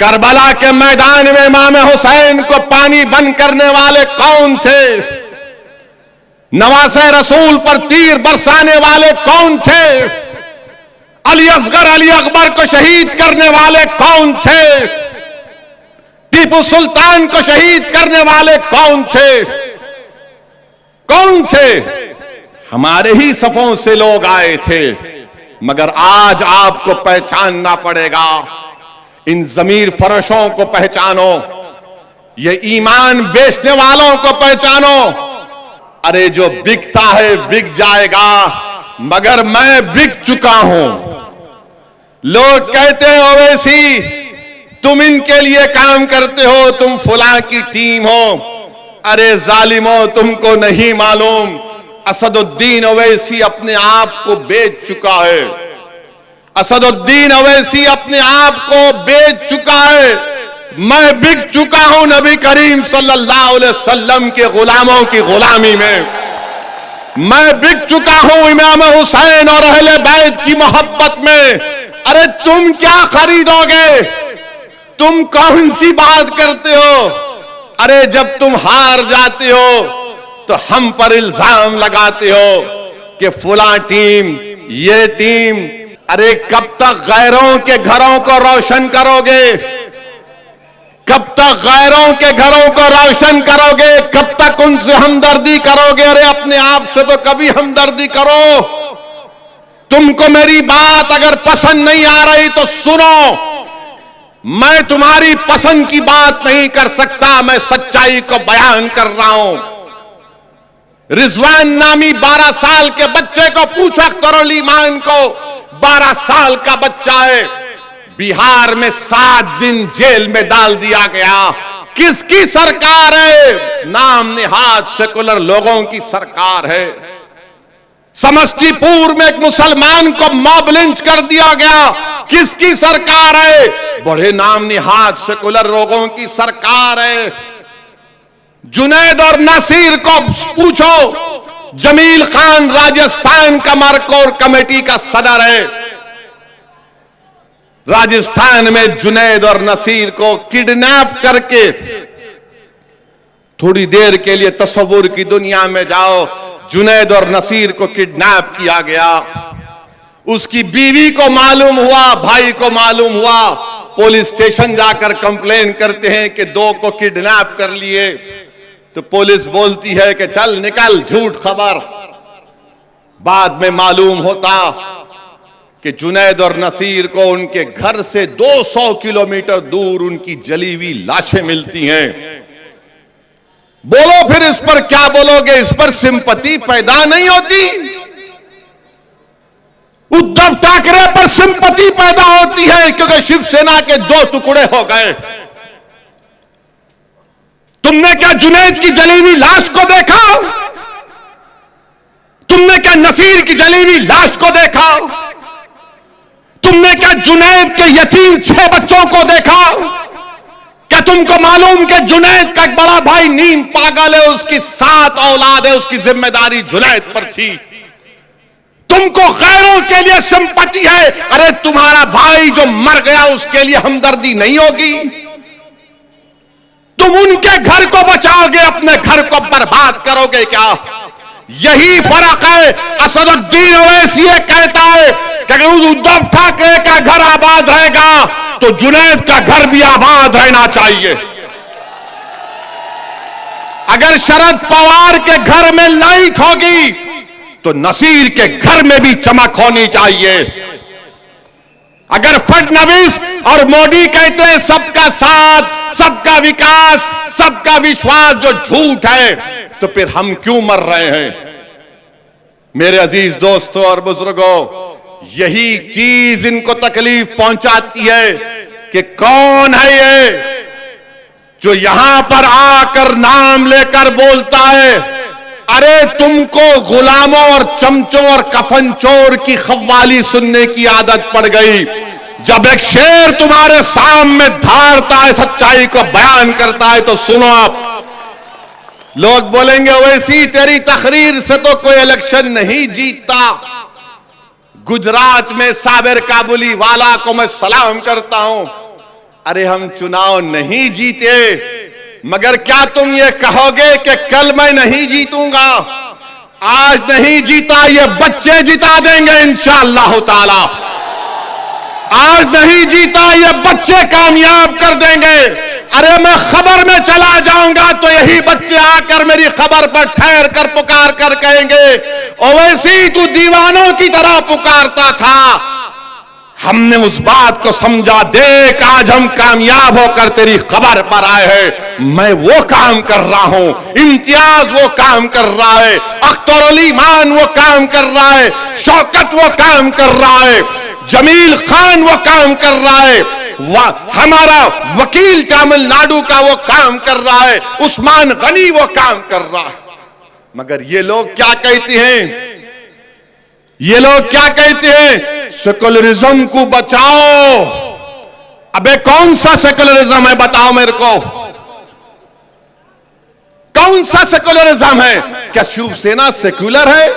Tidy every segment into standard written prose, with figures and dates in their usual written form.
Karbala के मैदान में इमाम हुसैन को पानी बंद करने वाले कौन थे? नवासे रसूल पर तीर बरसाने वाले कौन थे? अली असगर अली अकबर को शहीद करने वाले कौन थे? टीपू सुल्तान को शहीद करने वाले कौन थे? कौन थे? हमारे ही सफों से लोग आए थे। मगर आज आपको पहचानना पड़ेगा। इन जमीर फरोशों को पहचानो, ये ईमान बेचने वालों को पहचानो। अरे जो बिकता है बिक जाएगा, मगर मैं बिक चुका हूं। लोग कहते हैं ओवैसी तुम इनके लिए काम करते हो, तुम फुला की टीम हो। अरे जालिमो, तुमको नहीं मालूम असदुद्दीन ओवैसी अपने आप को बेच चुका है। असदुद्दीन ओवैसी अपने आप को बेच चुका है। मैं बिक चुका हूं नबी करीम सल्लल्लाहु अलैहि वसल्लम के गुलामों की गुलामी में। मैं बिक चुका हूं इमाम हुसैन और अहले बैत की मोहब्बत में। अरे तुम क्या खरीदोगे? तुम कौन सी बात करते हो? अरे जब तुम हार जाते हो तो हम पर इल्जाम लगाते हो कि फुला टीम, ये टीम। अरे कब तक गैरों के घरों को रोशन करोगे? कब तक गैरों के घरों को रोशन करोगे? कब तक उनसे हमदर्दी करोगे? अरे अपने आप से तो कभी हमदर्दी करो। तुमको मेरी बात अगर पसंद नहीं आ रही तो सुनो। मैं तुम्हारी पसंद की बात नहीं कर सकता, मैं सच्चाई को बयान कर रहा हूं। रिजवान नामी 12 साल के बच्चे को पूछा करो, ईमान को 12 साल का बच्चा है, बिहार में 7 दिन जेल में डाल दिया गया। किसकी सरकार है? नाम नेहाद सेकुलर लोगों की सरकार है। समस्तीपुर में एक मुसलमान को मॉब लिंच कर दिया गया। किसकी सरकार है? बड़े नाम नेहाद सेकुलर लोगों की सरकार है। जुनैद और नसीर को पूछो, जमील खान राजस्थान का मरकोर कमेटी का सदर है। राजस्थान में जुनैद और नसीर को किडनैप करके, थोड़ी देर के लिए तस्वुर की दुनिया में जाओ, जुनैद और नसीर को किडनैप किया गया। उसकी बीवी को मालूम हुआ, भाई को मालूम हुआ, पुलिस स्टेशन जाकर कंप्लेन करते हैं कि 2 को किडनैप कर लिए। तो पुलिस बोलती है कि चल निकल, झूठ खबर। बाद में मालूम होता कि जुनैद और नसीर को उनके घर से 200 किलोमीटर दूर उनकी जली हुई लाशें मिलती हैं। बोलो फिर इस पर क्या बोलोगे? इस पर सिंपैथी पैदा नहीं होती? उद्धव ठाकरे पर सिंपैथी पैदा होती है क्योंकि शिवसेना के 2 टुकड़े हो गए। तुमने क्या जुनैद की जली हुई लाश को देखा? तुमने क्या नसीर की जली हुई लाश को देखा? तुमने क्या जुनैद के यतीम 6 बच्चों को देखा? क्या तुमको मालूम कि जुनैद का एक बड़ा भाई नीम पागल है, उसकी 7 औलाद है, उसकी जिम्मेदारी जुनैद पर थी। तुमको गैरों के लिए सिंपैथी है, अरे तुम्हारा भाई जो मर गया उसके लिए हमदर्दी नहीं होगी? तुम उनके घर को बचाओगे, अपने घर को बर्बाद करोगे क्या? यही फर्क है। असदुद्दीन ओवैसी कहता है कि अगर उद्धव ठाकरे का घर आबाद रहेगा तो जुनैद का घर भी आबाद रहना चाहिए। अगर शरद पवार के घर में लाइट होगी तो नसीर के घर में भी चमक होनी चाहिए। अगर फडणवीस और मोदी कहते हैं सबका साथ, सबका विकास, सबका विश्वास, जो झूठ है, तो फिर हम क्यों मर रहे हैं? मेरे अजीज दोस्तों और बुजुर्गों, यही चीज इनको तकलीफ पहुंचाती है कि कौन है ये जो यहां पर आकर नाम लेकर बोलता है, अरे तुमको गुलामों और चमचों और कफन चोर की खव्वाली सुनने की आदत पड़ गई। जब एक शेर तुम्हारे सामने धारता है, सच्चाई को बयान करता है, तो सुनो आप। लोग बोलेंगे वैसी तेरी तकरीर से तो कोई इलेक्शन नहीं जीतता। गुजरात में साबिर काबुली वाला को मैं सलाम करता हूं। अरे हम चुनाव नहीं जीते, मगर क्या तुम ये कहोगे कि कल मैं नहीं जीतूंगा? आज नहीं जीता, ये बच्चे जिता देंगे इंशाअल्लाह ताला। आज नहीं जीता, ये बच्चे कामयाब कर देंगे। अरे मैं खबर में चला जाऊंगा तो यही बच्चे आकर मेरी खबर पर ठहर कर पुकार कर कहेंगे, ओवैसी तू दीवानों की तरह पुकारता था। हमने उस बात को समझा, देख आज हम कामयाब होकर तेरी खबर पर आए हैं। मैं वो काम कर रहा हूं, इम्तियाज वो काम कर रहा है, अख्तरुल ईमान वो काम कर रहा है, शौकत वो काम कर रहा है, जमील खान वो काम कर रहा है, हमारा वकील तमिलनाडु का वो काम कर रहा है, उस्मान गनी वो काम कर रहा है। मगर ये लोग क्या कहते हैं? ये लोग क्या कहते हैं? सेकुलरिज्म को बचाओ। अबे कौन सा सेकुलरिज्म है बताओ मेरे को, कौन सा सेकुलरिज्म है? क्या शिवसेना सेक्युलर है?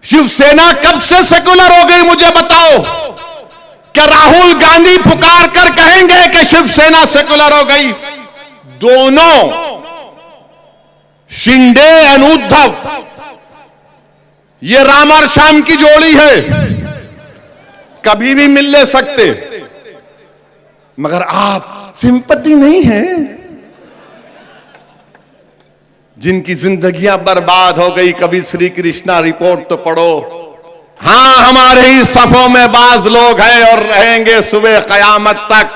शिवसेना कब से सेकुलर हो गई मुझे बताओ? क्या राहुल गांधी पुकार कर कहेंगे कि शिवसेना सेकुलर हो गई? दोनों शिंदे एंड उद्धव, ये राम और श्याम की जोड़ी है, कभी भी मिल ले सकते। मगर आप सिंपैथी नहीं है, जिनकी जिंदगियां बर्बाद हो गई। कभी श्री कृष्णा रिपोर्ट तो पढ़ो। हां, हमारे ही सफों में बाज लोग हैं और रहेंगे सुबह कयामत तक।